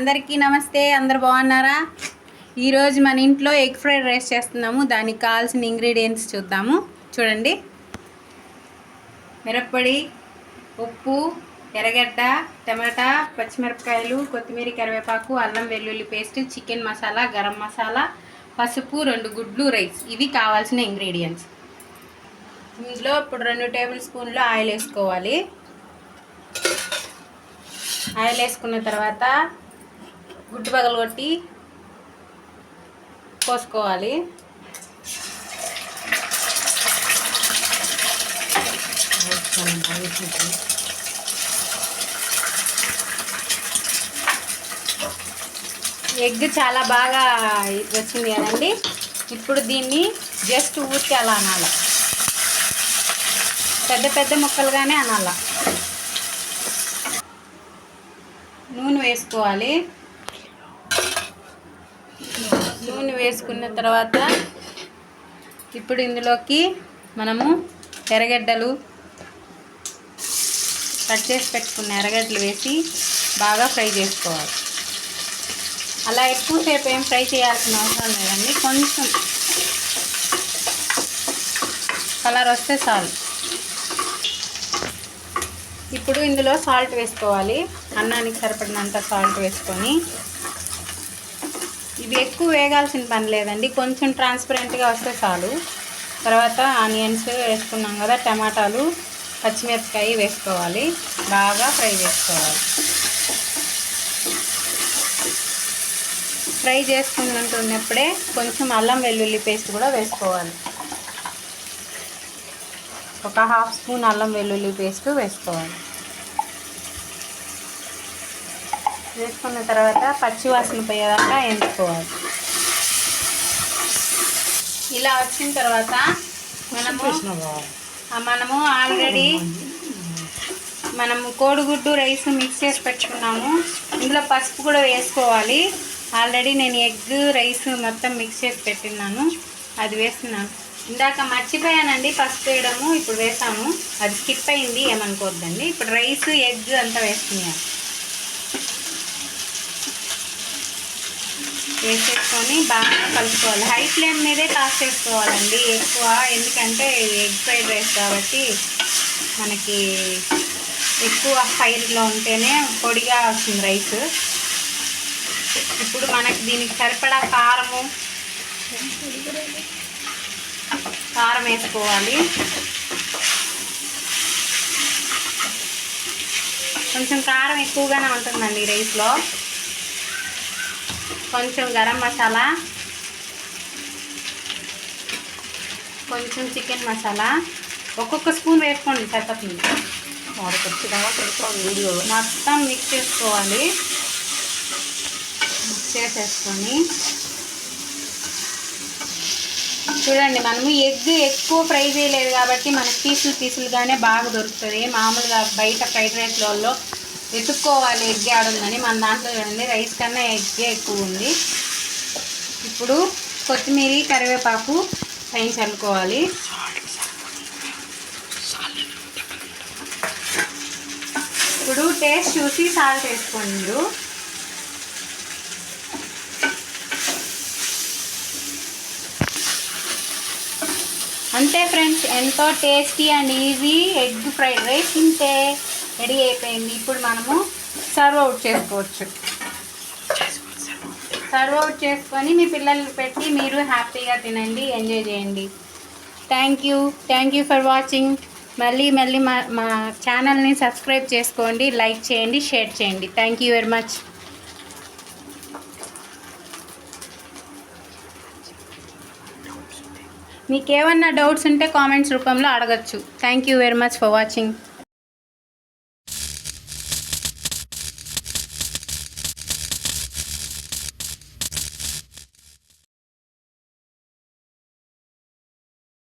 అందరికీ నమస్తే. అందరు బాగున్నారా? ఈరోజు మన ఇంట్లో ఎగ్ ఫ్రైడ్ రైస్ చేస్తున్నాము. దానికి కావాల్సిన ఇంగ్రీడియంట్స్ చూద్దాము. చూడండి, మిరప్పొడి, ఉప్పు, ఎర్రగడ్డ, టమాటా, పచ్చిమిరపకాయలు, కొత్తిమీర, కరివేపాకు, అల్లం వెల్లుల్లి పేస్ట్, చికెన్ మసాలా, గరం మసాలా, పసుపు, 2 గుడ్లు, రైస్. ఇవి కావాల్సిన ఇంగ్రీడియంట్స్. ఇందులో ఇప్పుడు 2 టేబుల్ స్పూన్లు ఆయిల్ వేసుకోవాలి. ఆయిల్ వేసుకున్న తర్వాత గుడ్డు పగలగొట్టి పోసుకోవాలి. ఎగ్ చాలా బాగా వచ్చింది కదండి. ఇప్పుడు దీన్ని జస్ట్ ఊరికి అలా అనాలి, పెద్ద పెద్ద ముక్కలుగానే అనాల. నూనె వేసుకోవాలి. నూనె వేసుకున్న తర్వాత ఇప్పుడు ఇందులోకి మనము ఎర్రగడ్డలు, కట్ చేసి పెట్టుకున్న ఎర్రగడ్డలు వేసి బాగా ఫ్రై చేసుకోవాలి. అలా ఎక్కువసేపు ఏం ఫ్రై చేయాల్సిన అవసరం లేదండి, కొంచెం కలర్ వస్తే చాలు. ఇప్పుడు ఇందులో సాల్ట్ వేసుకోవాలి. అన్నానికి సరిపడినంత సాల్ట్ వేసుకొని, ఇవి ఎక్కువ వేగాల్సిన పని లేదండి, కొంచెం ట్రాన్స్పరెంట్గా వస్తే చాలు. తర్వాత ఆనియన్స్ వేసుకున్నాం కదా, టమాటాలు, పచ్చిమిరపకాయ వేసుకోవాలి. బాగా ఫ్రై చేసుకోవాలి. ఫ్రై చేసుకున్నప్పుడే కొంచెం అల్లం వెల్లుల్లి పేస్ట్ కూడా వేసుకోవాలి. ఒక 1/2 స్పూన్ అల్లం వెల్లుల్లి పేస్ట్ వేసుకోవాలి. వేసుకున్న తర్వాత పచ్చివాసన పోయేదాకా ఎంచుకోవాలి. ఇలా వచ్చిన తర్వాత మనము ఆల్రెడీ కోడిగుడ్డు రైస్ మిక్స్ చేసి పెట్టుకున్నాము. ఇందులో పసుపు కూడా వేసుకోవాలి. ఆల్రెడీ నేను ఎగ్ రైస్ మొత్తం మిక్స్ చేసి పెట్టినాను, అది వేస్తున్నాను. ఇందాక మర్చిపోయానండి పసుపు వేయడము, ఇప్పుడు వేసాము. అది స్కిప్ అయింది, ఏమనుకోవద్దండి. ఇప్పుడు రైస్, ఎగ్ అంతా వేస్తున్నాను. వేసేసుకొని బాగా కలుపుకోవాలి. హై ఫ్లేమ్ మీదే కాస్ట్ చేసుకోవాలండి ఎక్కువ, ఎందుకంటే ఎగ్ ఫ్రైడ్ రైస్ కాబట్టి మనకి ఎక్కువ ఫైర్లో ఉంటేనే పొడిగా వస్తుంది రైస్. ఇప్పుడు మనకి దీనికి సరిపడా కారం వేసుకోవాలి. కొంచెం కారం ఎక్కువగానే ఉంటుందండి రైస్లో. కొంచెం గరం మసాలా, కొంచెం చికెన్ మసాలా, ఒక్కొక్క స్పూన్ వేసుకోండి సరిపోతుంది. మొత్తం మిక్స్ చేసుకోవాలి. మిక్స్ చేసేసుకొని చూడండి, మనము ఎగ్ ఎక్కువ ఫ్రై చేయలేదు కాబట్టి మనకు పీసులుగానే బాగా దొరుకుతుంది. మామూలుగా బయట ఫ్రైడ్ రైస్లలో వెతుక్కోవాలి ఎగ్ ఆడుందని. మన దాంట్లో చూడండి రైస్ కన్నా ఎగ్గే ఎక్కువ ఉంది. ఇప్పుడు కొత్తిమీర, కరివేపాకు పైన చల్లుకోవాలి. ఇప్పుడు టేస్ట్ చూసి సాల్ట్ వేసుకోండి మీరు. అంతే ఫ్రెండ్స్, ఎంతో tasty and easy egg fried rice ఇంతే రెడీ అయిపోయింది. ఇప్పుడు మనము సర్వ్ అవుట్ చేసుకోవచ్చు. సర్వ్ అవుట్ చేసుకొని మీ పిల్లలకి పెట్టి మీరు హ్యాపీగా తినండి, ఎంజాయ్ చేయండి. Thank you for watching. మళ్ళీ మా ఛానల్ని సబ్స్క్రైబ్ చేసుకోండి, లైక్ చేయండి, షేర్ చేయండి. Thank you very much. మీకు ఏమన్నా డౌట్స్ ఉంటే కామెంట్స్ రూపంలో అడగచ్చు. Thank you very much for watching.